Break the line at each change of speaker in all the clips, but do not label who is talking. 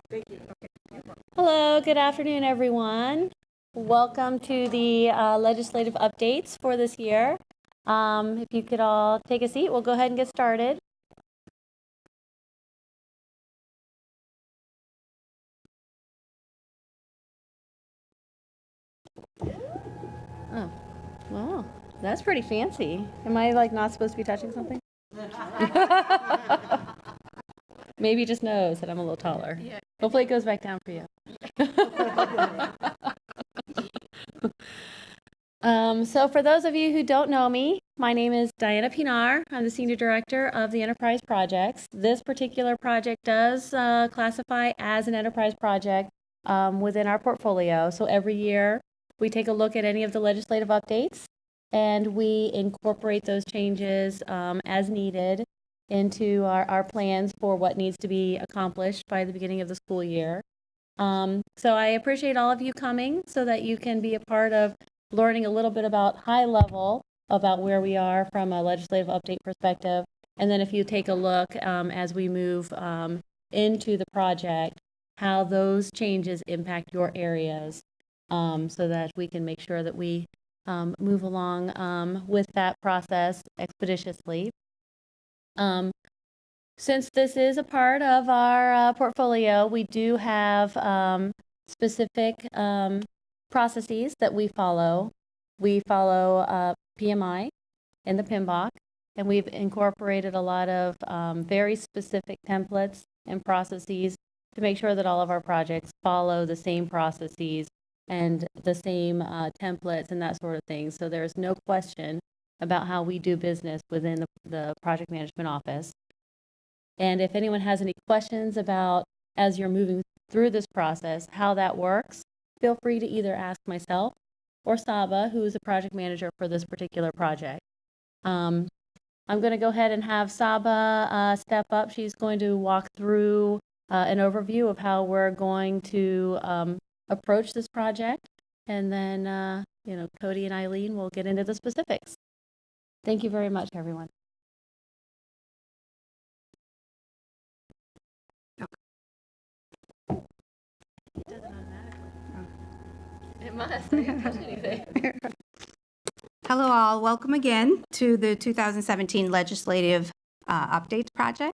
Thank you. Hello, good afternoon, everyone. Welcome to the legislative updates for this year. If you could all take a seat, we'll go ahead and get started. Oh, wow, that's pretty fancy. Am I like not supposed to be touching something? Maybe just knows that I'm a little taller. Yeah. Hopefully it goes back down for you. So for those of you who don't know me, my name is Diana Pinar. I'm the Senior Director of the Enterprise Projects. This particular project does classify as an enterprise project within our portfolio. So every year we take a look at any of the legislative updates and we incorporate those changes as needed into our plans for what needs to be accomplished by the beginning of the school year. So I appreciate all of you coming so that you can be a part of learning a little bit about high level about where we are from a legislative update perspective. And then if you take a look as we move into the project, how those changes impact your areas so that we can make sure that we move along with that process expeditiously. Since this is a part of our portfolio, we do have specific processes that we follow. We follow PMI and the PMBOK, and we've incorporated a lot of very specific templates and processes to make sure that all of our projects follow the same processes and the same templates and that sort of thing. So there's no question about how we do business within the project management office. And if anyone has any questions about, as you're moving through this process, how that works, feel free to either ask myself or Saba, who is the project manager for this particular project. I'm going to go ahead and have Saba step up. She's going to walk through an overview of how we're going to approach this project. And then, Cody and Eileen will get into the specifics. Thank you very much, everyone. It does it automatically. Oh. It must. I didn't touch anything.
Hello all, welcome again to the 2017 Legislative Updates Project.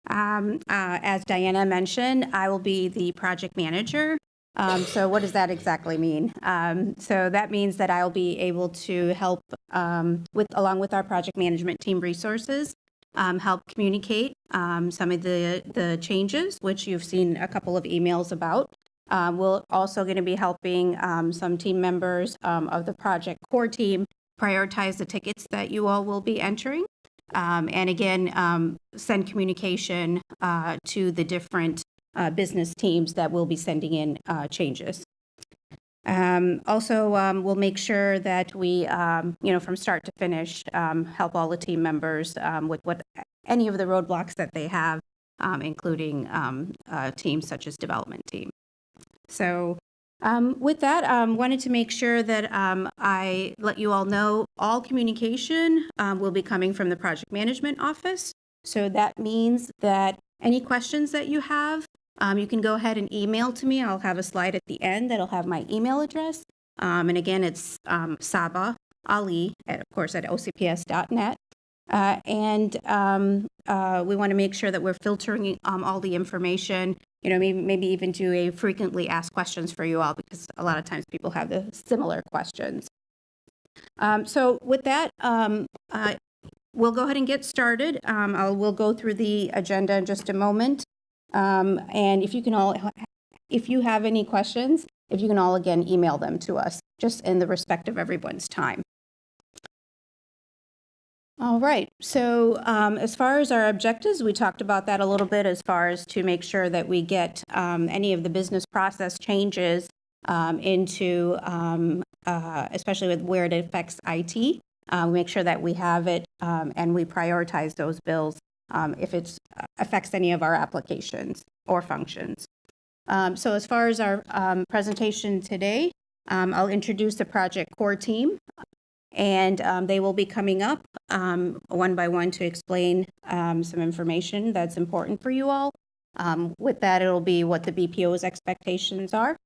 As Diana mentioned, I will be the project manager. So what does that exactly mean? So that means that I'll be able to help along with our project management team resources, help communicate some of the changes, which you've seen a couple of emails about. We're also going to be helping some team members of the project core team prioritize the tickets that you all will be entering. And again, send communication to the different business teams that will be sending in changes. Also, we'll make sure that we, from start to finish, help all the team members with any of the roadblocks that they have, including teams such as development team. So with that, wanted to make sure that I let you all know all communication will be coming from the project management office. So that means that any questions that you have, you can go ahead and email to me. I'll have a slide at the end that'll have my email address. And again, it's Saba Ali, of course, at OCPS.net. And we want to make sure that we're filtering all the information, maybe even do a frequently asked questions for you all, because a lot of times people have the similar questions. So with that, we'll go ahead and get started. We'll go through the agenda in just a moment. And if you have any questions, if you can all again email them to us, just in the respect of everyone's time. All right, so as far as our objectives, we talked about that a little bit as far as to make sure that we get any of the business process changes into, especially with where it affects IT, make sure that we have it and we prioritize those bills if it affects any of our applications or functions. So as far as our presentation today, I'll introduce the project core team. And they will be coming up one by one to explain some information that's important for you all. With that, it'll be what the BPO's expectations are,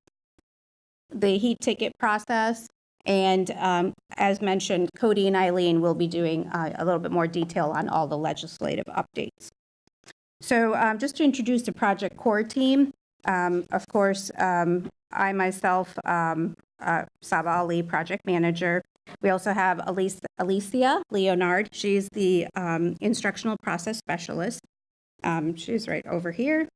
the heat ticket process, and as mentioned, Cody and Eileen will be doing a little bit more detail on all the legislative updates. So just to introduce the project core team, of course, I myself, Saba Ali, project manager. We also have Alicia Leonard. She's the instructional process specialist. She's right over here.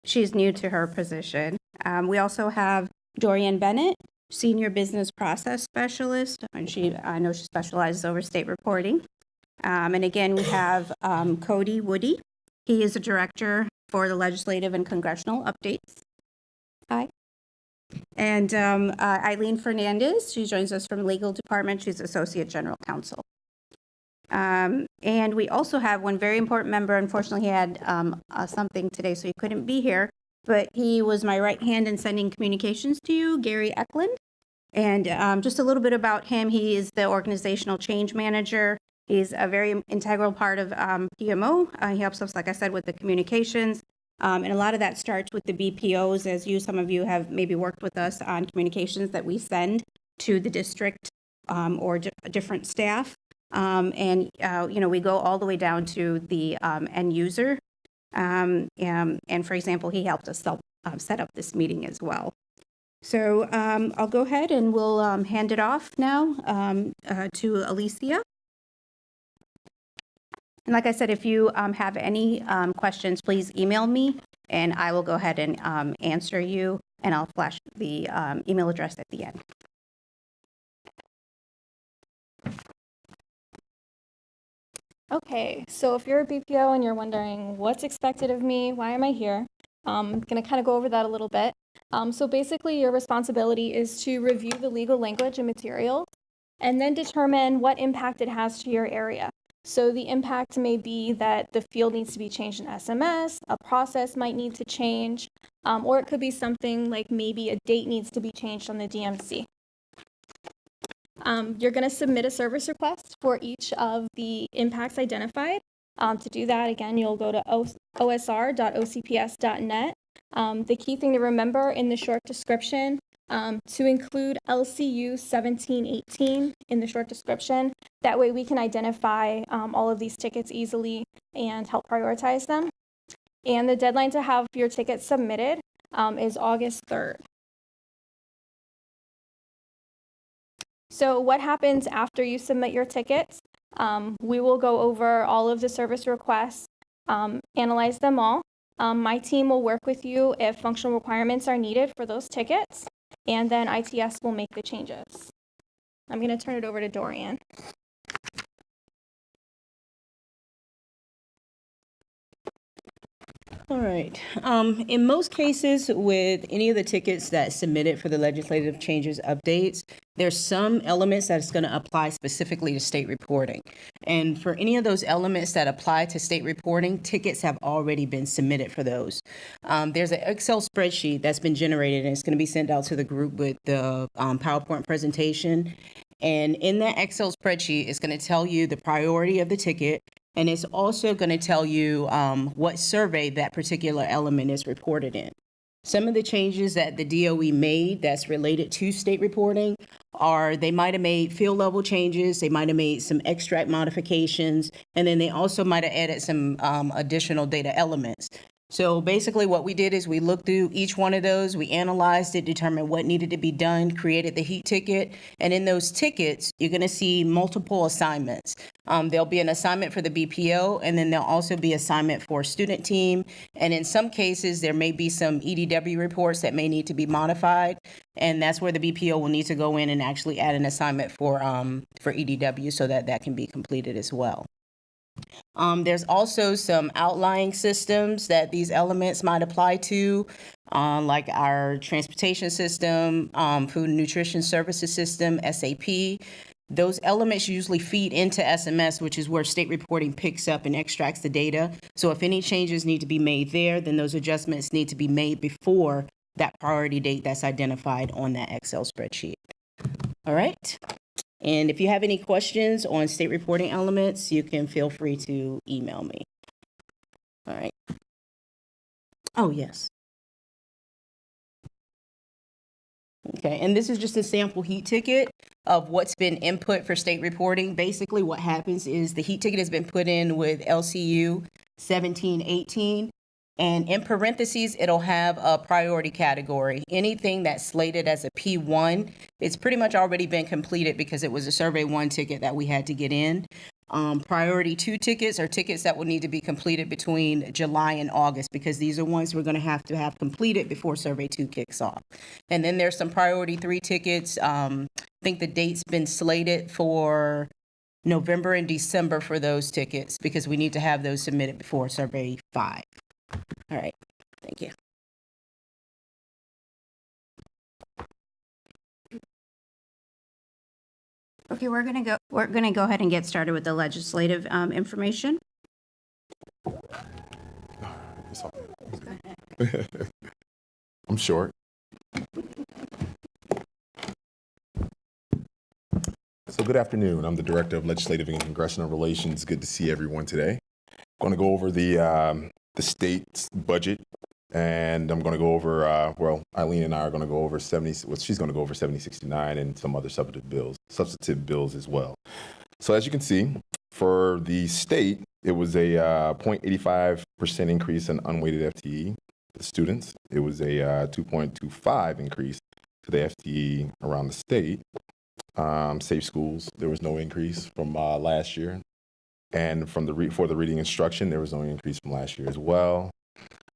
She's new to her position. We also have Dorian Bennett, senior business process specialist, and I know she specializes over state reporting. And again, we have Cody Woody. He is a director for the legislative and congressional updates. Hi. And Eileen Fernandez, she joins us from legal department. She's associate general counsel. And we also have one very important member. Unfortunately, he had something today, so he couldn't be here. But he was my right hand in sending communications to you, Gary Eklund. And just a little bit about him. He is the organizational change manager. He's a very integral part of PMO. He helps us, like I said, with the communications. And a lot of that starts with the BPOs, as some of you have maybe worked with us on communications that we send to the district or different staff. And we go all the way down to the end user. And for example, he helped us set up this meeting as well. So I'll go ahead and we'll hand it off now to Alicia. And like I said, if you have any questions, please email me and I will go ahead and answer you, and I'll flash the email address at the end.
Okay, so if you're a BPO and you're wondering what's expected of me, why am I here? I'm going to kind of go over that a little bit. So basically, your responsibility is to review the legal language and materials and then determine what impact it has to your area. So the impact may be that the field needs to be changed in SMS, a process might need to change, or it could be something like maybe a date needs to be changed on the DMC. You're going to submit a service request for each of the impacts identified. To do that, again, you'll go to osr.ocps.net. The key thing to remember in the short description, to include LCU 1718 in the short description. That way we can identify all of these tickets easily and help prioritize them. And the deadline to have your tickets submitted is August 3rd. So what happens after you submit your tickets? We will go over all of the service requests, analyze them all. My team will work with you if functional requirements are needed for those tickets, and then ITS will make the changes. I'm going to turn it over to Dorian.
All right. In most cases, with any of the tickets that submitted for the legislative changes updates, there's some elements that's going to apply specifically to state reporting. And for any of those elements that apply to state reporting, tickets have already been submitted for those. There's an Excel spreadsheet that's been generated, and it's going to be sent out to the group with the PowerPoint presentation. And in that Excel spreadsheet, it's going to tell you the priority of the ticket. And it's also going to tell you what survey that particular element is reported in. Some of the changes that the DOE made that's related to state reporting are they might have made field level changes, they might have made some extract modifications, and then they also might have added some additional data elements. So basically what we did is we looked through each one of those, we analyzed it, determined what needed to be done, created the heat ticket. And in those tickets, you're going to see multiple assignments. There'll be an assignment for the BPO, and then there'll also be assignment for student team. And in some cases, there may be some EDW reports that may need to be modified. And that's where the BPO will need to go in and actually add an assignment for EDW so that that can be completed as well. There's also some outlying systems that these elements might apply to, like our transportation system, food and nutrition services system, SAP. Those elements usually feed into SMS, which is where state reporting picks up and extracts the data. So if any changes need to be made there, then those adjustments need to be made before that priority date that's identified on that Excel spreadsheet. All right. And if you have any questions on state reporting elements, you can feel free to email me. All right. Oh, yes. Okay, and this is just a sample heat ticket of what's been input for state reporting. Basically, what happens is the heat ticket has been put in with LCU 1718, and in parentheses, it'll have a priority category. Anything that's slated as a P1, it's pretty much already been completed because it was a Survey 1 ticket that we had to get in. Priority 2 tickets are tickets that will need to be completed between July and August because these are ones we're going to have completed before Survey 2 kicks off. And then there's some priority 3 tickets. I think the date's been slated for November and December for those tickets because we need to have those submitted before Survey 5. All right, thank you.
Okay, we're gonna go ahead and get started with the legislative information.
I'm short. So good afternoon. I'm the Director of Legislative and Congressional Relations. Good to see everyone today. I'm going to go over the state's budget, and I'm going to go over, Eileen and I are going to go over she's going to go over 7069 and some other substantive bills as well. So as you can see, for the state, it was a 0.85% increase in unweighted FTE for the students. It was a 2.25 increase to the FTE around the state. Safe schools, there was no increase from last year. And for the reading instruction, there was no increase from last year as well.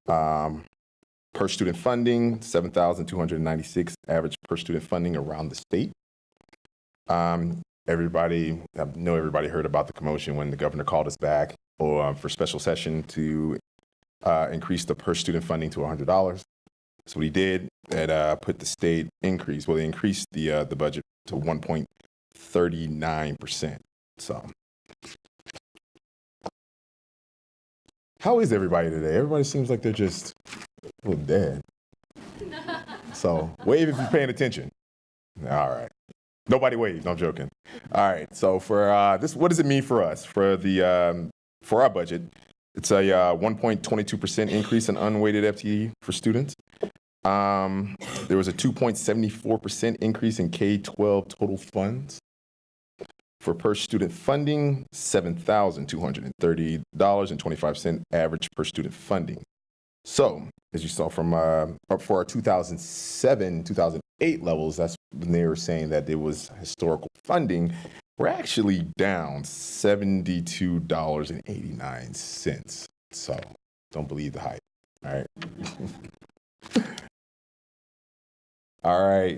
Per student funding, $7,296 average per student funding around the state. Everybody heard about the commotion when the governor called us back for special session to increase the per student funding to $100. So what he did, that put the state increase. Well, they increased the budget to 1.39%. So, how is everybody today? Everybody seems like they're just a little dead. So, wave if you're paying attention. All right. Nobody waves. No, I'm joking. All right. So for this, what does it mean for us? For our budget, it's a 1.22% increase in unweighted FTE for students. There was a 2.74% increase in K-12 total funds. For per student funding, $7,230.25 average per student funding. So, as you saw from for our 2007, 2008 levels, that's when they were saying that it was historical funding. We're actually down $72.89. So, don't believe the hype. All right. All right.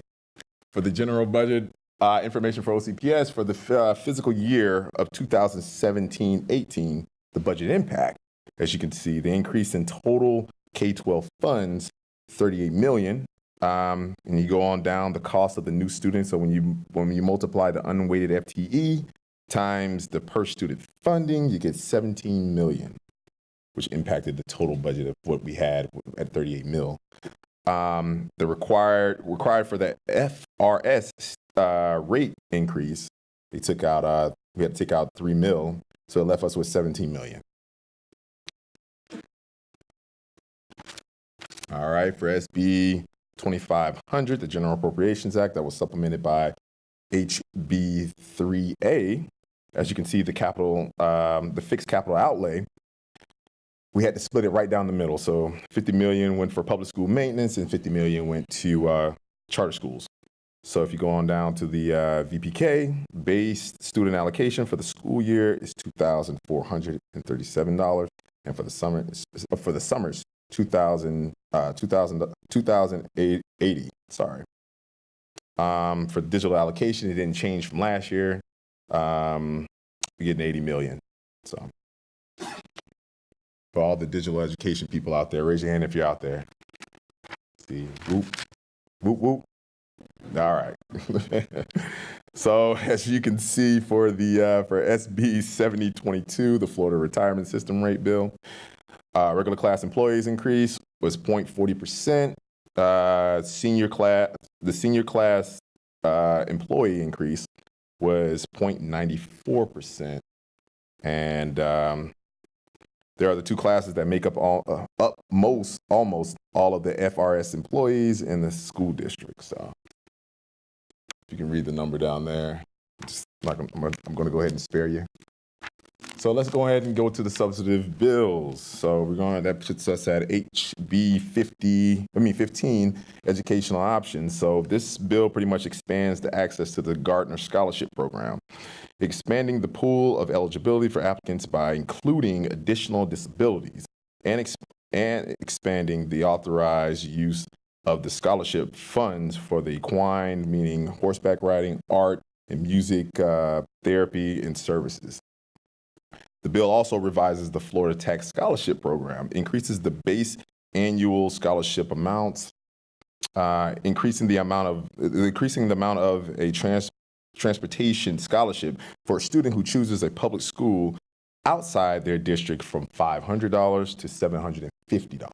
For the general budget, information for OCPS for the fiscal year of 2017-18, the budget impact, as you can see, the increase in total K-12 funds, $38 million. And you go on down the cost of the new students. So when you multiply the unweighted FTE times the per student funding, you get $17 million, which impacted the total budget of what we had at $38 million. The required for the FRS rate increase, we had to take out $3 million, so it left us with $17 million. All right, for SB 2500, the General Appropriations Act, that was supplemented by HB 3A. As you can see, the fixed capital outlay, we had to split it right down the middle. So $50 million went for public school maintenance and $50 million went to charter schools. So if you go on down to the VPK, base student allocation for the school year is $2,437, and for the summers, $2,080. Sorry. For digital allocation, it didn't change from last year. We're getting $80 million. So for all the digital education people out there, raise your hand if you're out there. Let's see, whoop, whoop, whoop. All right. So as you can see, for SB 7022, the Florida Retirement System Rate Bill, regular class employees increase was 0.40%. The senior class employee increase was 0.94%. And There are the two classes that make up almost all of the FRS employees in the school district. So if you can read the number down there, I'm going to go ahead and spare you. So let's go ahead and go to the substantive bills. So that puts us at HB 15, educational options. So this bill pretty much expands the access to the Gardner Scholarship Program, expanding the pool of eligibility for applicants by including additional disabilities and expanding the authorized use of the scholarship funds for the equine, meaning horseback riding, art, and music, therapy, and services. The bill also revises the Florida Tech Scholarship Program, increases the base annual scholarship amounts, increasing the amount of a transportation scholarship for a student who chooses a public school outside their district from $500 to $750.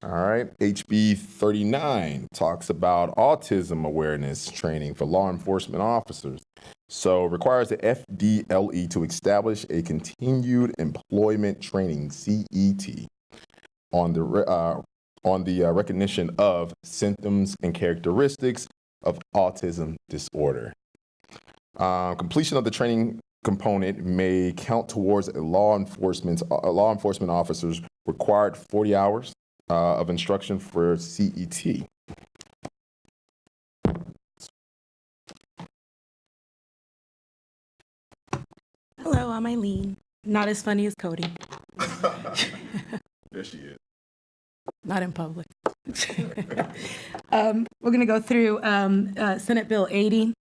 All right, HB 39 talks about autism awareness training for law enforcement officers. So requires the FDLE to establish a continued employment training, CET, on the recognition of symptoms and characteristics of autism disorder. Completion of the training component may count towards a law enforcement officer's required 40 hours of instruction for CET.
Hello, I'm Eileen. Not as funny as Cody.
There she is.
Not in public. We're going to go through Senate Bill 80.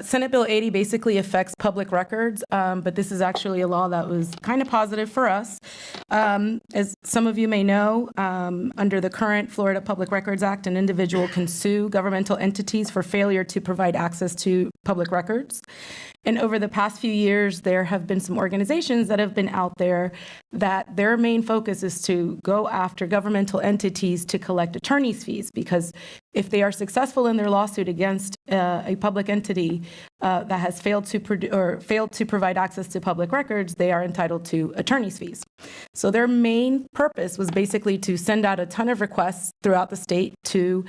Senate Bill 80 basically affects public records, but this is actually a law that was kind of positive for us. As some of you may know, under the current Florida Public Records Act, an individual can sue governmental entities for failure to provide access to public records. And over the past few years, there have been some organizations that have been out there that their main focus is to go after governmental entities to collect attorney's fees, because if they are successful in their lawsuit against a public entity that has failed to provide access to public records, they are entitled to attorney's fees. So their main purpose was basically to send out a ton of requests throughout the state to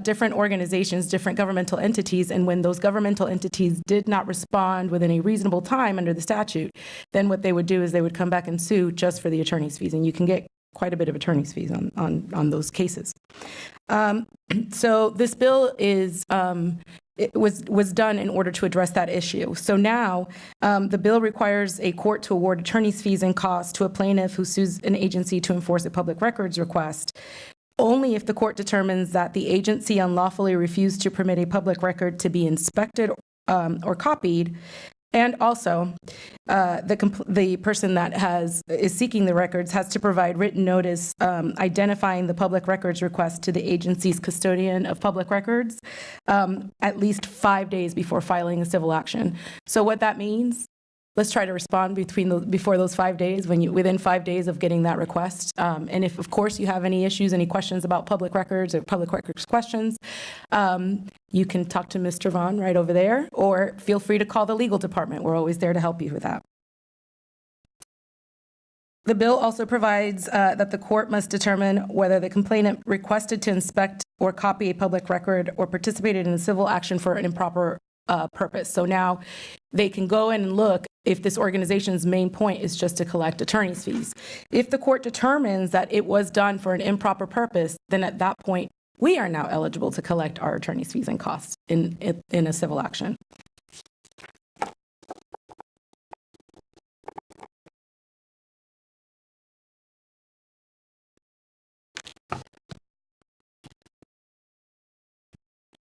different organizations, different governmental entities, and when those governmental entities did not respond within a reasonable time under the statute, then what they would do is they would come back and sue just for the attorney's fees, and you can get quite a bit of attorney's fees on those cases. So this bill it was done in order to address that issue. So now the bill requires a court to award attorney's fees and costs to a plaintiff who sues an agency to enforce a public records request, only if the court determines that the agency unlawfully refused to permit a public record to be inspected or copied. And also, the person that is seeking the records has to provide written notice identifying the public records request to the agency's custodian of public records at least 5 days before filing a civil action. So what that means, let's try to respond before those 5 days, within 5 days of getting that request. And if, of course, you have any issues, any questions about public records or public records questions, you can talk to Mr. Vaughn right over there, or feel free to call the legal department. We're always there to help you with that. The bill also provides that the court must determine whether the complainant requested to inspect or copy a public record or participated in a civil action for an improper purpose. So now they can go in and look if this organization's main point is just to collect attorney's fees. If the court determines that it was done for an improper purpose, then at that point, we are now eligible to collect our attorney's fees and costs in a civil action.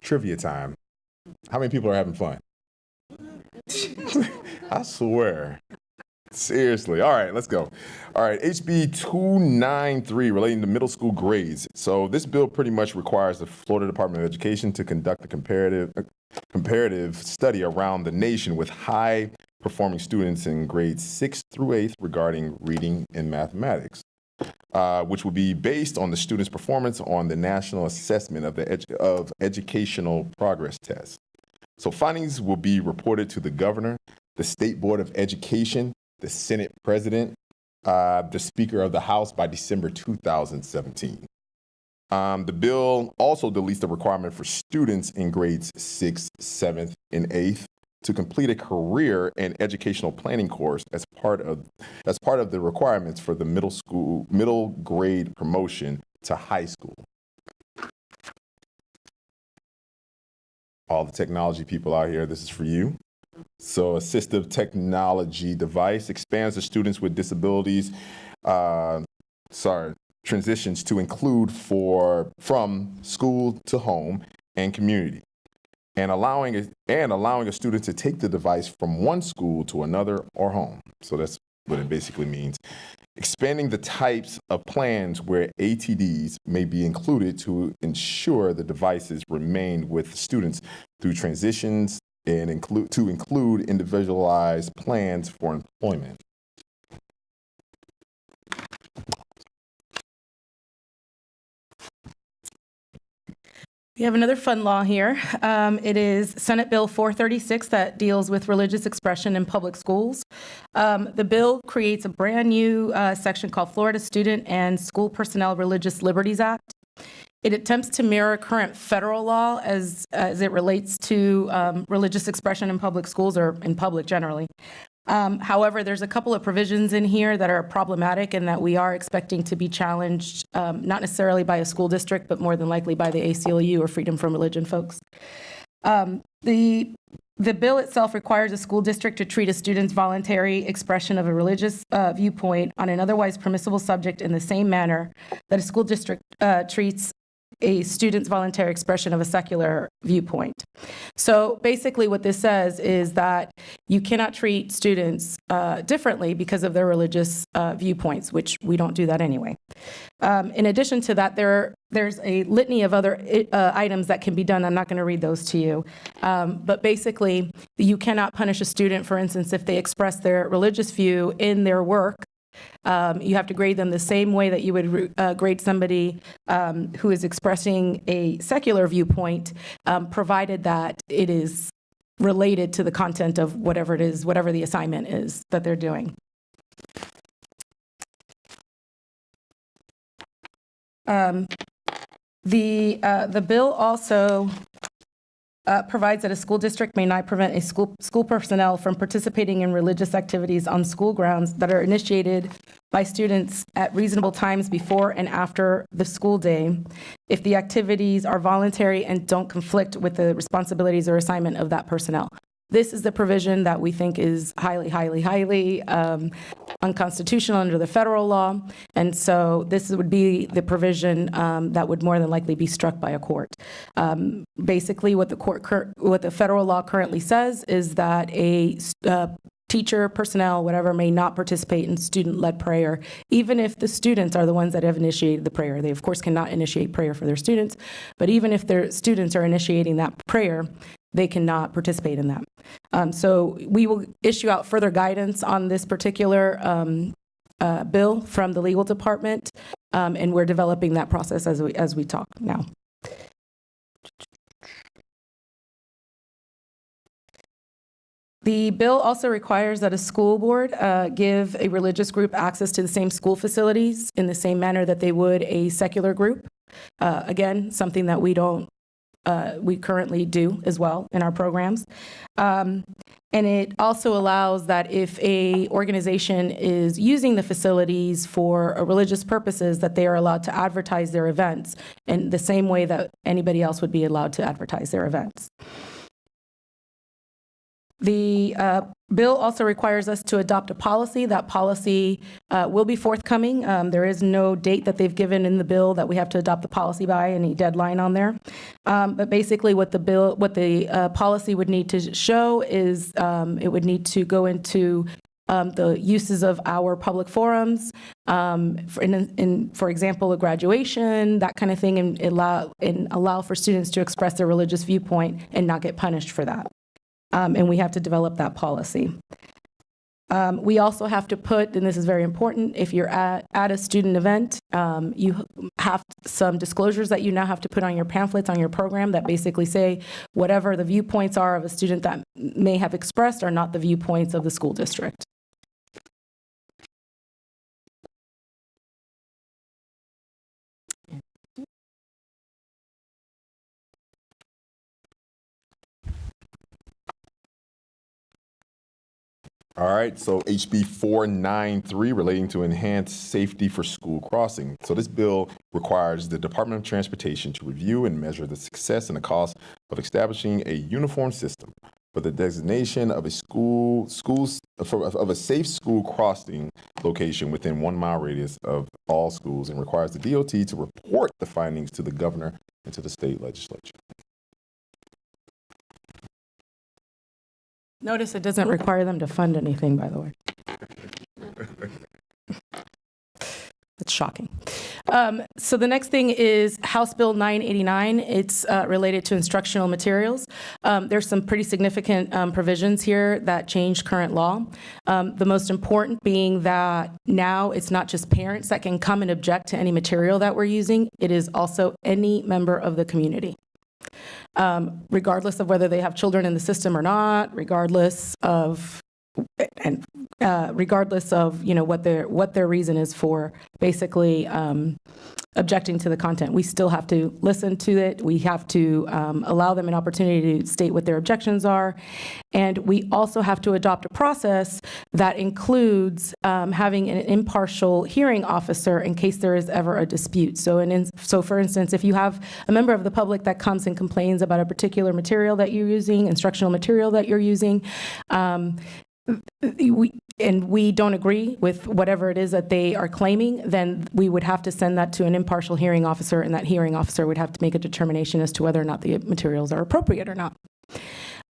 Trivia time. How many people are having fun? I swear. Seriously. All right, let's go. All right, HB 293 relating to middle school grades. So this bill pretty much requires the Florida Department of Education to conduct a comparative study around the nation with high-performing students in grades 6 through 8 regarding reading and mathematics, which will be based on the students' performance on the National Assessment of Educational Progress Test. So findings will be reported to the governor the State Board of Education, the Senate President, the Speaker of the House by December 2017. The bill also deletes the requirement for students in grades 6th, 7th, and 8th to complete a career and educational planning course as part of the requirements for the middle grade promotion to high school. All the technology people out here, this is for you. So assistive technology device expands the students with disabilities, transitions to include from school to home and community, and allowing a student to take the device from one school to another or home. So that's what it basically means. Expanding the types of plans where ATDs may be included to ensure the devices remain with students through transitions and include individualized plans for employment.
We have another fun law here. It is Senate Bill 436 that deals with religious expression in public schools. The bill creates a brand new section called Florida Student and School Personnel Religious Liberties Act. It attempts to mirror current federal law as it relates to religious expression in public schools or in public generally. However, there's a couple of provisions in here that are problematic and that we are expecting to be challenged, not necessarily by a school district, but more than likely by the ACLU or Freedom from Religion folks. The bill itself requires a school district to treat a student's voluntary expression of a religious viewpoint on an otherwise permissible subject in the same manner that a school district treats a student's voluntary expression of a secular viewpoint. So basically what this says is that you cannot treat students differently because of their religious viewpoints, which we don't do that anyway. In addition to that, there's a litany of other items that can be done. I'm not going to read those to you. But basically, you cannot punish a student, for instance, if they express their religious view in their work. You have to grade them the same way that you would grade somebody who is expressing a secular viewpoint, provided that it is related to the content of whatever it is, whatever the assignment is that they're doing. The bill also provides that a school district may not prevent a school personnel from participating in religious activities on school grounds that are initiated by students at reasonable times before and after the school day if the activities are voluntary and don't conflict with the responsibilities or assignment of that personnel. This is the provision that we think is highly, highly, highly unconstitutional under the federal law. And so this would be the provision that would more than likely be struck by a court. Basically, what the federal law currently says is that a teacher, personnel, whatever, may not participate in student-led prayer, even if the students are the ones that have initiated the prayer. They, of course, cannot initiate prayer for their students, but even if their students are initiating that prayer, they cannot participate in that. So we will issue out further guidance on this particular bill from the legal department, and we're developing that process as we talk now. The bill also requires that a school board give a religious group access to the same school facilities in the same manner that they would a secular group. Again, something that we currently do as well in our programs. And it also allows that if a organization is using the facilities for religious purposes, that they are allowed to advertise their events in the same way that anybody else would be allowed to advertise their events. The bill also requires us to adopt a policy. That policy will be forthcoming. There is no date that they've given in the bill that we have to adopt the policy by, any deadline on there. But basically what the policy would need to show is it would need to go into the uses of our public forums, for example, a graduation, that kind of thing, and allow for students to express their religious viewpoint and not get punished for that. And we have to develop that policy. We also have to put, and this is very important, if you're at a student event, you have some disclosures that you now have to put on your pamphlets, on your program, that basically say whatever the viewpoints are of a student that may have expressed are not the viewpoints of the school district.
All right, so HB 493 relating to enhanced safety for school crossing. So this bill requires the Department of Transportation to review and measure the success and the cost of establishing a uniform system for the designation of a safe school crossing location within 1 mile radius of all schools, and requires the DOT to report the findings to the governor and to the state legislature.
Notice it doesn't require them to fund anything, by the way. It's shocking. So the next thing is House Bill 989. It's related to instructional materials. There's some pretty significant provisions here that change current law. The most important being that now it's not just parents that can come and object to any material that we're using. It is also any member of the community. Regardless of whether they have children in the system or not, regardless of what their reason is for basically objecting to the content. We still have to listen to it. We have to allow them an opportunity to state what their objections are. And we also have to adopt a process that includes having an impartial hearing officer in case there is ever a dispute. So for instance, if you have a member of the public that comes and complains about a particular material that you're using, instructional material that you're using, we don't agree with whatever it is that they are claiming, then we would have to send that to an impartial hearing officer, and that hearing officer would have to make a determination as to whether or not the materials are appropriate or not.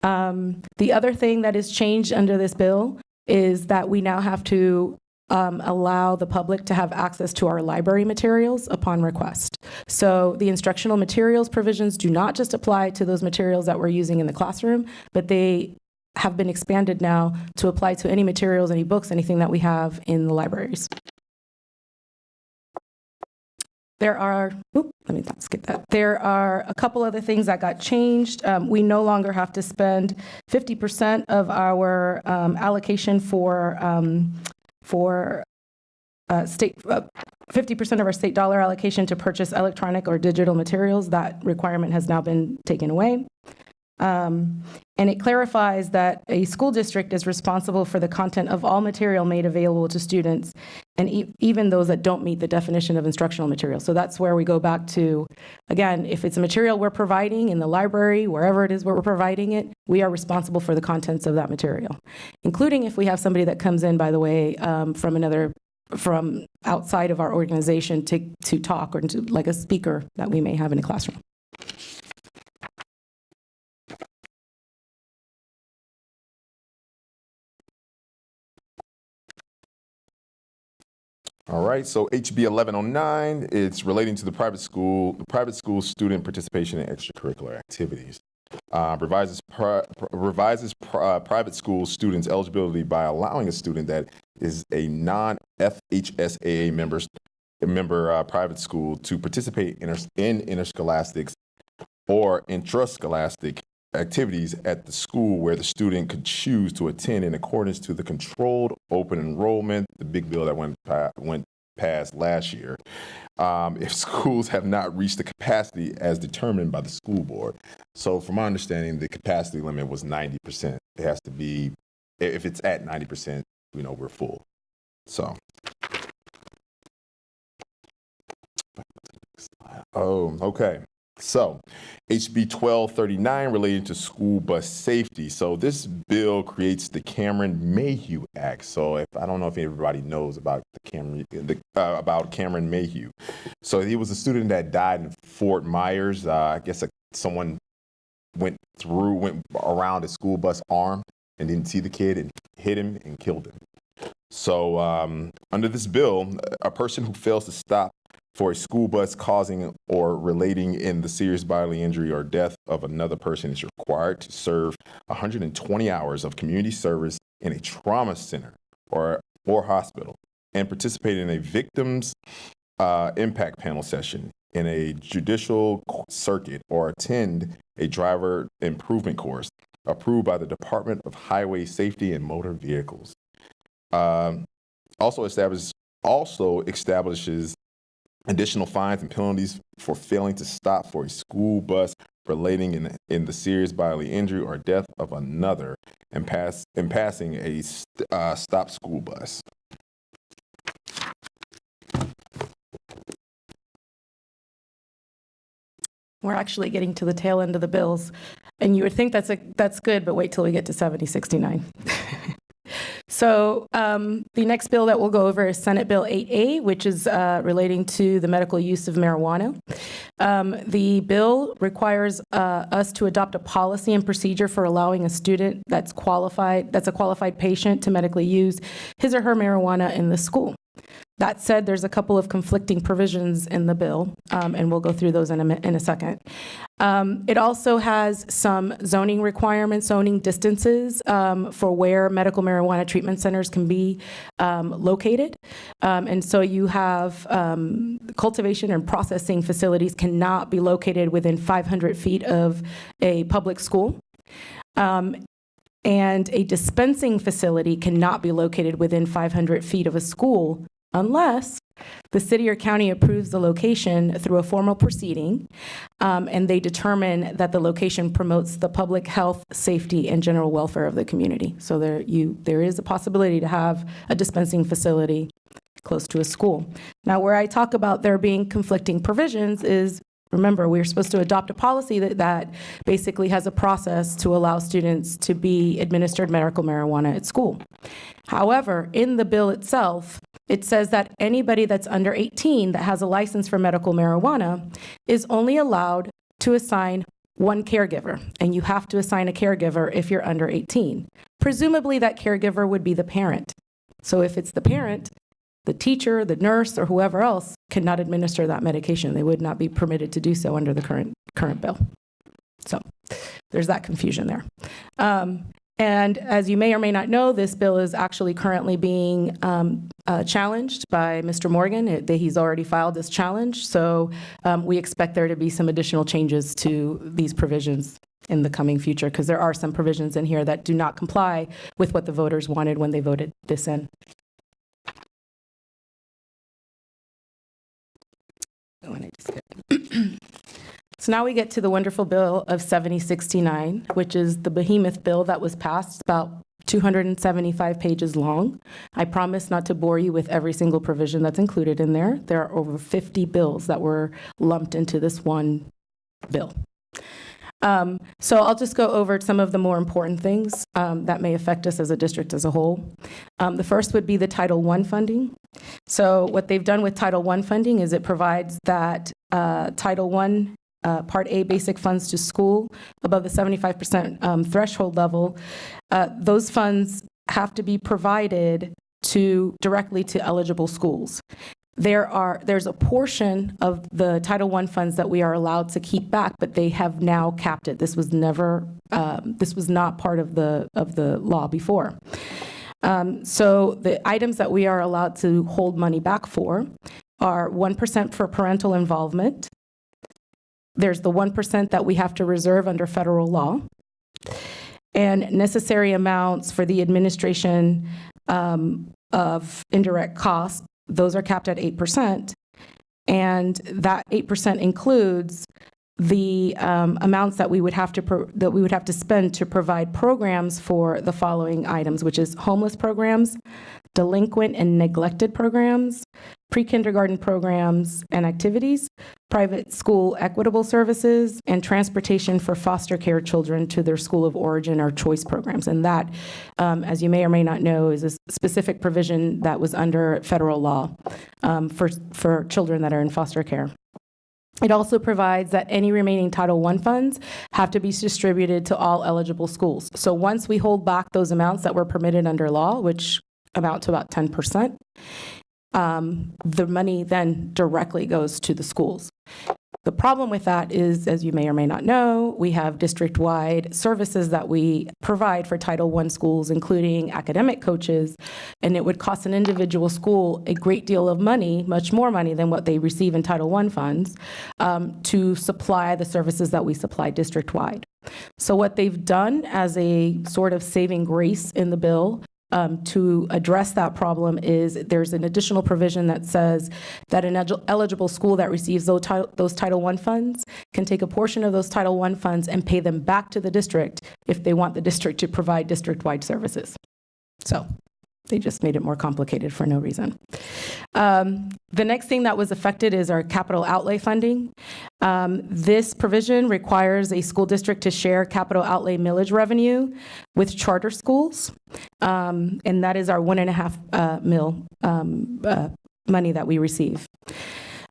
The other thing that is changed under this bill is that we now have to allow the public to have access to our library materials upon request. So the instructional materials provisions do not just apply to those materials that we're using in the classroom, but they have been expanded now to apply to any materials, any books, anything that we have in the libraries. There are, let me not skip that. There are a couple other things that got changed. We no longer have to spend 50% of our allocation for state, 50% of our state dollar allocation to purchase electronic or digital materials. That requirement has now been taken away. And it clarifies that a school district is responsible for the content of all material made available to students, and even those that don't meet the definition of instructional material. So that's where we go back to, again, if it's a material we're providing in the library, wherever it is where we're providing it, we are responsible for the contents of that material, including if we have somebody that comes in, by the way, from outside of our organization to talk, or to, like a speaker that we may have in a classroom.
All right, so HB 1109, it's relating to the private school student participation in extracurricular activities. Revises private school students' eligibility by allowing a student that is a non-FHSAA member private school to participate in interscholastic or intrascholastic activities at the school where the student could choose to attend in accordance to the controlled open enrollment, the big bill that went past last year, if schools have not reached the capacity as determined by the school board. So from my understanding, the capacity limit was 90%. It has to be, if it's at 90%, we're full. So. Oh, okay. So, HB 1239 related to school bus safety. So this bill creates the Cameron-Mayhew Act. So I don't know if everybody knows about Cameron Mayhew. So he was a student that died in Fort Myers. I guess someone went around a school bus arm and didn't see the kid and hit him and killed him. So under this bill, a person who fails to stop for a school bus causing or relating in the serious bodily injury or death of another person is required to serve 120 hours of community service in a trauma center or hospital, and participate in a victims impact panel session in a judicial circuit or attend a driver improvement course approved by the Department of Highway Safety and Motor Vehicles. Also establishes additional fines and penalties for failing to stop for a school bus relating in the serious bodily injury or death of another and passing a stop school bus.
We're actually getting to the tail end of the bills, and you would think that's good, but wait till we get to 7069. So the next bill that we'll go over is Senate Bill 8A, which is relating to the medical use of marijuana. The bill requires us to adopt a policy and procedure for allowing a student that's a qualified patient to medically use his or her marijuana in the school. That said, there's a couple of conflicting provisions in the bill, and we'll go through those in a second. It also has some zoning requirements, zoning distances for where medical marijuana treatment centers can be located. And so you have cultivation and processing facilities cannot be located within 500 feet of a public school. And a dispensing facility cannot be located within 500 feet of a school unless the city or county approves the location through a formal proceeding, and they determine that the location promotes the public health, safety, and general welfare of the community. So there is a possibility to have a dispensing facility close to a school. Now, where I talk about there being conflicting provisions is, remember, we're supposed to adopt a policy that basically has a process to allow students to be administered medical marijuana at school. However, in the bill itself, it says that anybody that's under 18 that has a license for medical marijuana is only allowed to assign one caregiver, and you have to assign a caregiver if you're under 18. Presumably that caregiver would be the parent. So if it's the parent, the teacher, the nurse, or whoever else cannot administer that medication. They would not be permitted to do so under the current bill. So there's that confusion there. And as you may or may not know, this bill is actually currently being challenged by Mr. Morgan. He's already filed this challenge. So we expect there to be some additional changes to these provisions in the coming future, because there are some provisions in here that do not comply with what the voters wanted when they voted this in. So now we get to the wonderful bill of 7069, which is the behemoth bill that was passed. It's about 275 pages long. I promise not to bore you with every single provision that's included in there. There are over 50 bills that were lumped into this one bill. So I'll just go over some of the more important things that may affect us as a district as a whole. The first would be the Title I funding. So what they've done with Title I funding is it provides that Title I Part A basic funds to school above the 75% threshold level, those funds have to be provided directly to eligible schools. There's a portion of the Title I funds that we are allowed to keep back, but they have now capped it. This was not part of the law before. So the items that we are allowed to hold money back for are 1% for parental involvement. There's the 1% that we have to reserve under federal law, and necessary amounts for the administration of indirect costs. Those are capped at 8%, and that 8% includes the amounts that we would have to spend to provide programs for the following items, which is homeless programs, delinquent and neglected programs, pre-kindergarten programs and activities, private school equitable services, and transportation for foster care children to their school of origin or choice programs. And that, as you may or may not know, is a specific provision that was under federal law for children that are in foster care. It also provides that any remaining Title I funds have to be distributed to all eligible schools. So once we hold back those amounts that were permitted under law, which amount to about 10%, the money then directly goes to the schools. The problem with that is, as you may or may not know, we have district-wide services that we provide for Title I schools, including academic coaches, and it would cost an individual school a great deal of money, much more money than what they receive in Title I funds, to supply the services that we supply district-wide. So what they've done as a sort of saving grace in the bill to address that problem is there's an additional provision that says that an eligible school that receives those Title I funds can take a portion of those Title I funds and pay them back to the district if they want the district to provide district-wide services. So they just made it more complicated for no reason. The next thing that was affected is our capital outlay funding. This provision requires a school district to share capital outlay millage revenue with charter schools, and that is our 1.5 mil money that we receive.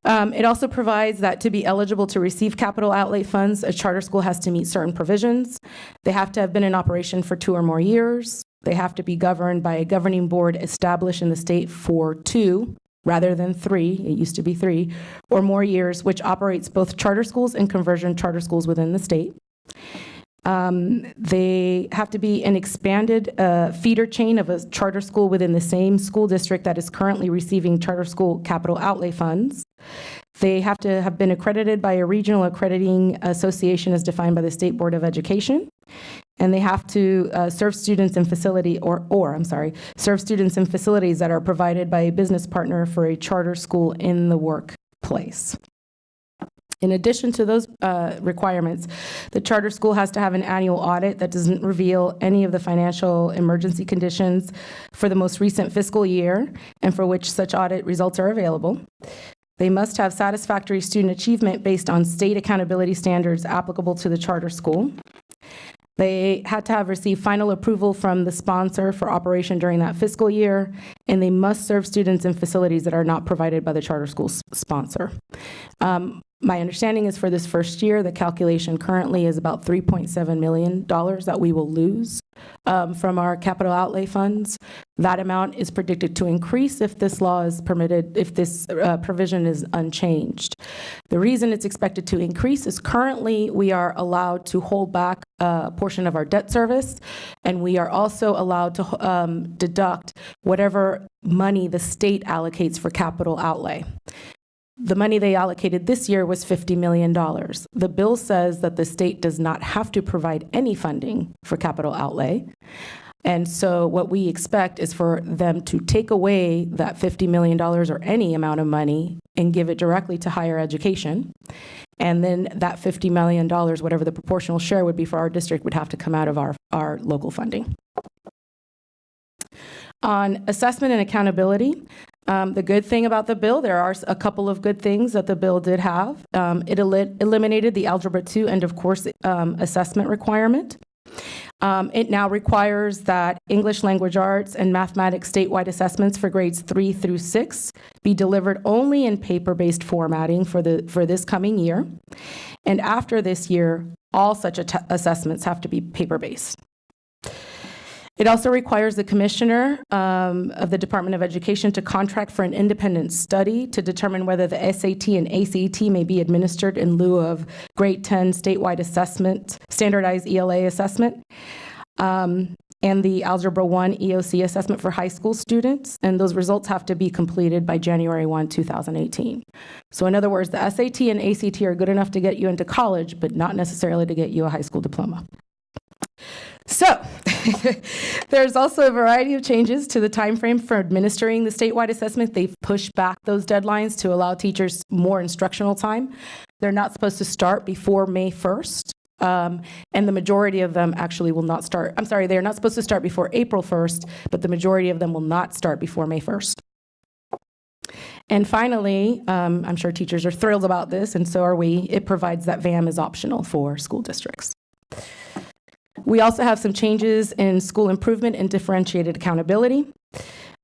It also provides that to be eligible to receive capital outlay funds, a charter school has to meet certain provisions. They have to have been in operation for 2 or more years. They have to be governed by a governing board established in the state for 2 rather than 3, it used to be 3, or more years, which operates both charter schools and conversion charter schools within the state. They have to be an expanded feeder chain of a charter school within the same school district that is currently receiving charter school capital outlay funds. They have to have been accredited by a regional accrediting association as defined by the State Board of Education. And they have to serve students in serve students in facilities that are provided by a business partner for a charter school in the workplace. In addition to those requirements, the charter school has to have an annual audit that doesn't reveal any of the financial emergency conditions for the most recent fiscal year and for which such audit results are available. They must have satisfactory student achievement based on state accountability standards applicable to the charter school. They had to have received final approval from the sponsor for operation during that fiscal year, and they must serve students in facilities that are not provided by the charter school sponsor. My understanding is for this first year, the calculation currently is about $3.7 million that we will lose from our capital outlay funds. That amount is predicted to increase if this law is permitted, if this provision is unchanged. The reason it's expected to increase is currently we are allowed to hold back a portion of our debt service, and we are also allowed to deduct whatever money the state allocates for capital outlay. The money they allocated this year was $50 million. The bill says that the state does not have to provide any funding for capital outlay. And so what we expect is for them to take away that $50 million or any amount of money and give it directly to higher education. And then that $50 million, whatever the proportional share would be for our district, would have to come out of our local funding. On assessment and accountability, the good thing about the bill, there are a couple of good things that the bill did have. It eliminated the Algebra 2 end of course assessment requirement. It now requires that English language arts and mathematics statewide assessments for grades 3 through 6 be delivered only in paper-based formatting for this coming year. And after this year, all such assessments have to be paper-based. It also requires the commissioner of the Department of Education to contract for an independent study to determine whether the SAT and ACT may be administered in lieu of grade 10 statewide assessment, standardized ELA assessment, and the Algebra 1 EOC assessment for high school students. And those results have to be completed by January 1, 2018. So in other words, the SAT and ACT are good enough to get you into college, but not necessarily to get you a high school diploma. So there's also a variety of changes to the timeframe for administering the statewide assessment. They've pushed back those deadlines to allow teachers more instructional time. They're not supposed to start before May 1st. And the majority of them actually will not start. I'm sorry, they're not supposed to start before April 1st, but the majority of them will not start before May 1st. And finally, I'm sure teachers are thrilled about this, and so are we. It provides that VAM is optional for school districts. We also have some changes in school improvement and differentiated accountability.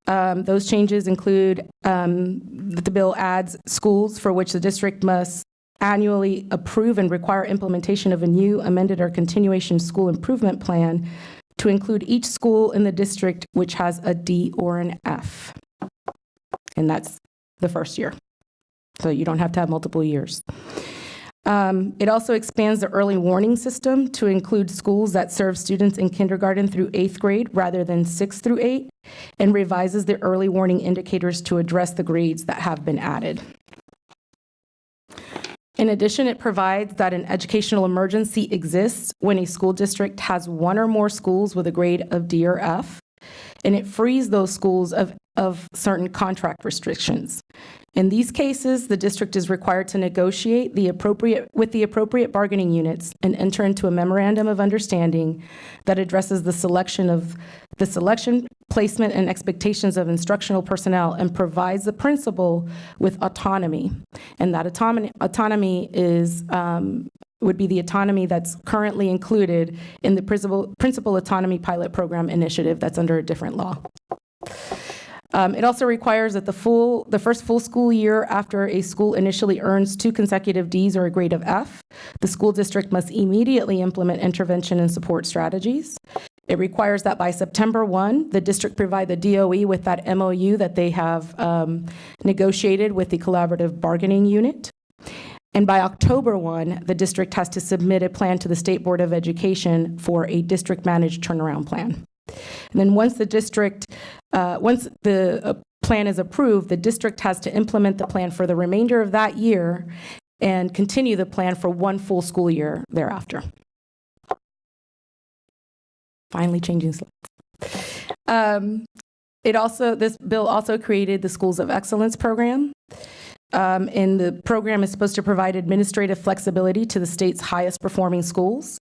Those changes include that the bill adds schools for which the district must annually approve and require implementation of a new, amended, or continuation school improvement plan to include each school in the district which has a D or an F. And that's the first year. So you don't have to have multiple years. It also expands the early warning system to include schools that serve students in kindergarten through 8th grade rather than 6th through 8, and revises the early warning indicators to address the grades that have been added. In addition, it provides that an educational emergency exists when a school district has one or more schools with a grade of D or F, and it frees those schools of certain contract restrictions. In these cases, the district is required to negotiate with the appropriate bargaining units and enter into a memorandum of understanding that addresses the selection, placement, and expectations of instructional personnel and provides the principal with autonomy. And that autonomy is would be the autonomy that's currently included in the Principal Autonomy Pilot Program initiative that's under a different law. It also requires that the first full school year after a school initially earns 2 consecutive Ds or a grade of F, the school district must immediately implement intervention and support strategies. It requires that by September 1, the district provide the DOE with that MOU that they have negotiated with the collaborative bargaining unit. And by October 1, the district has to submit a plan to the State Board of Education for a district-managed turnaround plan. And then once the plan is approved, the district has to implement the plan for the remainder of that year and continue the plan for 1 full school year thereafter. Finally changing slides. This bill also created the Schools of Excellence program. And the program is supposed to provide administrative flexibility to the state's highest performing schools.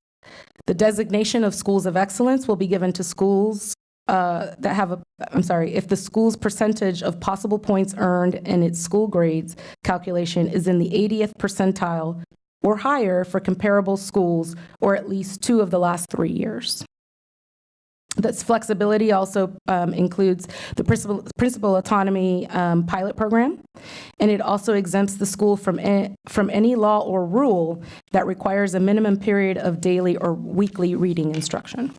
The designation of Schools of Excellence will be given to schools if the school's percentage of possible points earned in its school grades calculation is in the 80th percentile or higher for comparable schools, or at least 2 of the last 3 years. This flexibility also includes the Principal Autonomy Pilot Program, and it also exempts the school from any law or rule that requires a minimum period of daily or weekly reading instruction.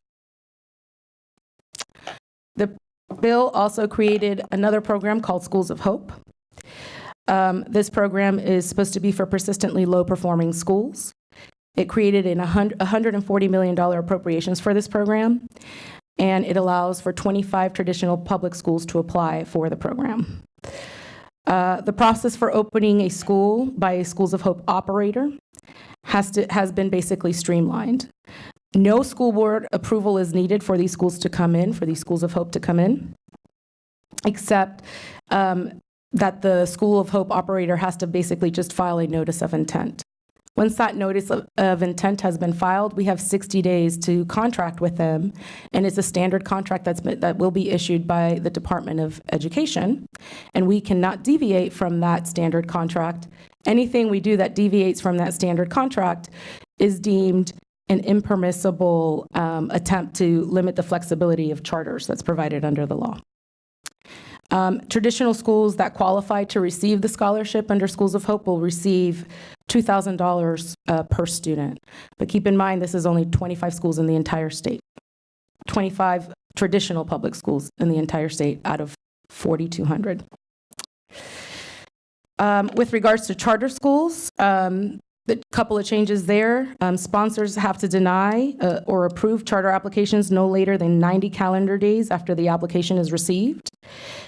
The bill also created another program called Schools of Hope. This program is supposed to be for persistently low-performing schools. It created $140 million appropriations for this program, and it allows for 25 traditional public schools to apply for the program. The process for opening a school by a Schools of Hope operator has been basically streamlined. No school board approval is needed for these schools to come in, for these Schools of Hope to come in, except that the School of Hope operator has to basically just file a notice of intent. Once that notice of intent has been filed, we have 60 days to contract with them, and it's a standard contract that will be issued by the Department of Education, and we cannot deviate from that standard contract. Anything we do that deviates from that standard contract is deemed an impermissible attempt to limit the flexibility of charters that's provided under the law. Traditional schools that qualify to receive the scholarship under Schools of Hope will receive $2,000 per student. But keep in mind, this is only 25 schools in the entire state. 25 traditional public schools in the entire state out of 4,200. With regards to charter schools, a couple of changes there. Sponsors have to deny or approve charter applications no later than 90 calendar days after the application is received.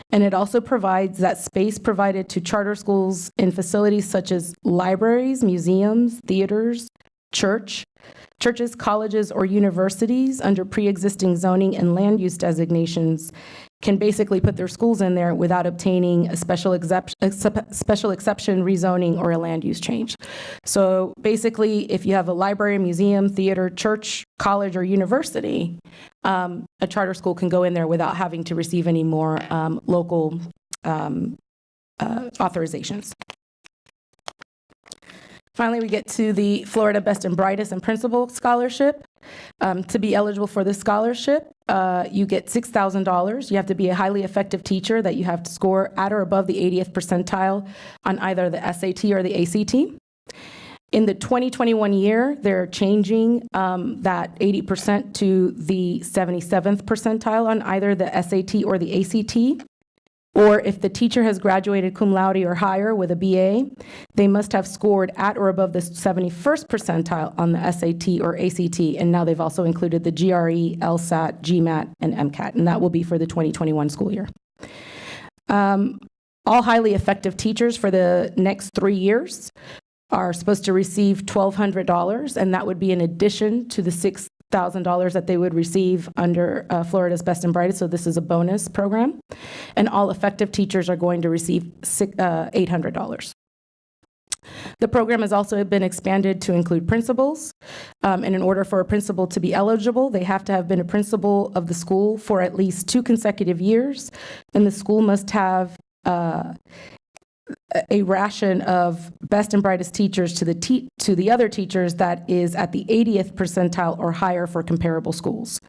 And it also provides that space provided to charter schools in facilities such as libraries, museums, theaters, churches, colleges, or universities under pre-existing zoning and land use designations can basically put their schools in there without obtaining a special exception rezoning or a land use change. So basically, if you have a library, museum, theater, church, college, or university, a charter school can go in there without having to receive any more local authorizations. Finally, we get to the Florida Best and Brightest and Principal Scholarship. To be eligible for this scholarship, you get $6,000. You have to be a highly effective teacher that you have to score at or above the 80th percentile on either the SAT or the ACT. In the 2021 year, they're changing that 80% to the 77th percentile on either the SAT or the ACT. Or if the teacher has graduated cum laude or higher with a BA, they must have scored at or above the 71st percentile on the SAT or ACT, and now they've also included the GRE, LSAT, GMAT, and MCAT, and that will be for the 2021 school year. All highly effective teachers for the next 3 years are supposed to receive $1,200, and that would be in addition to the $6,000 that they would receive under Florida's Best and Brightest, so this is a bonus program. And all effective teachers are going to receive $800. The program has also been expanded to include principals, and in order for a principal to be eligible, they have to have been a principal of the school for at least 2 consecutive years, and the school must have a ration of best and brightest teachers to the other teachers that is at the 80th percentile or higher for comparable schools.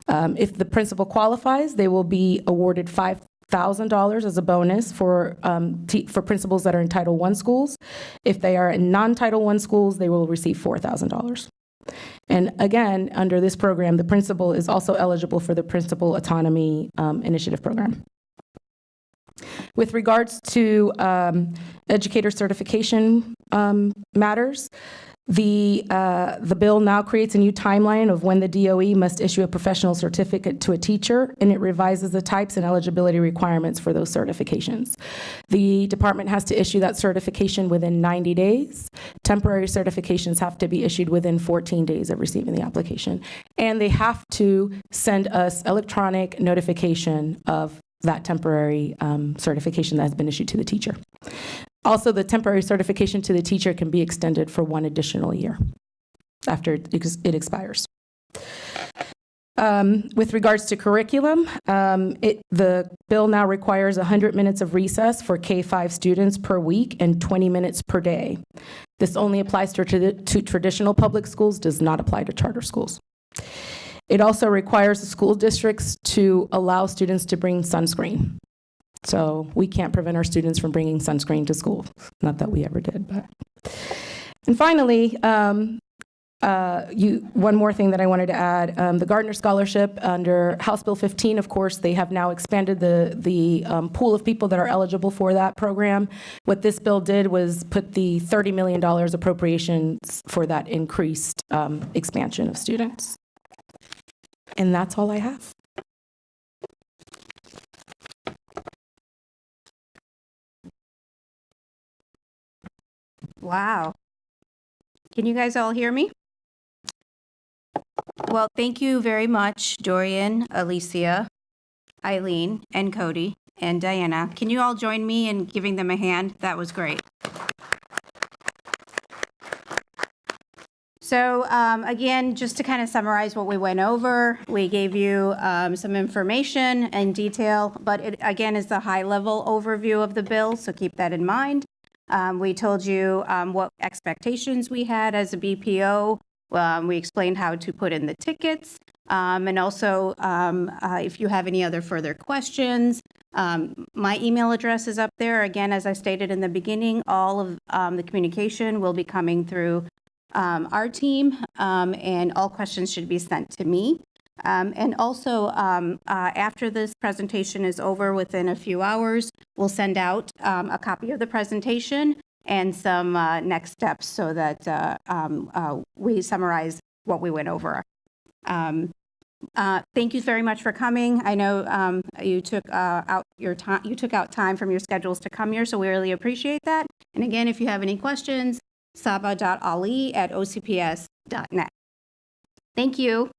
If the principal qualifies, they will be awarded $5,000 as a bonus for principals that are in Title I schools. If they are in non-Title I schools, they will receive $4,000. And again, under this program, the principal is also eligible for the Principal Autonomy Initiative Program. With regards to educator certification matters, the bill now creates a new timeline of when the DOE must issue a professional certificate to a teacher, and it revises the types and eligibility requirements for those certifications. The department has to issue that certification within 90 days. Temporary certifications have to be issued within 14 days of receiving the application. And they have to send us electronic notification of that temporary certification that has been issued to the teacher. Also, the temporary certification to the teacher can be extended for 1 additional year after it expires. With regards to curriculum, the bill now requires 100 minutes of recess for K-5 students per week and 20 minutes per day. This only applies to traditional public schools, does not apply to charter schools. It also requires the school districts to allow students to bring sunscreen. So we can't prevent our students from bringing sunscreen to school. Not that we ever did, but. And finally, one more thing that I wanted to add, the Gardner Scholarship under House Bill 15, of course, they have now expanded the pool of people that are eligible for that program. What this bill did was put the $30 million appropriations for that increased expansion of students. And that's all I have.
Wow. Can you guys all hear me? Well, thank you very much, Dorian, Alicia, Eileen, and Cody, and Diana. Can you all join me in giving them a hand? That was great. So again, just to kind of summarize what we went over, we gave you some information and detail, but it again is the high-level overview of the bill, so keep that in mind. We told you what expectations we had as a BPO. We explained how to put in the tickets, and also if you have any other further questions, my email address is up there. Again, as I stated in the beginning, all of the communication will be coming through our team, and all questions should be sent to me. And also, after this presentation is over, within a few hours, we'll send out a copy of the presentation and some next steps so that we summarize what we went over. Thank you very much for coming. I know you took out time from your schedules to come here, so we really appreciate that. And again, if you have any questions, saba.ali@ocps.net. Thank you.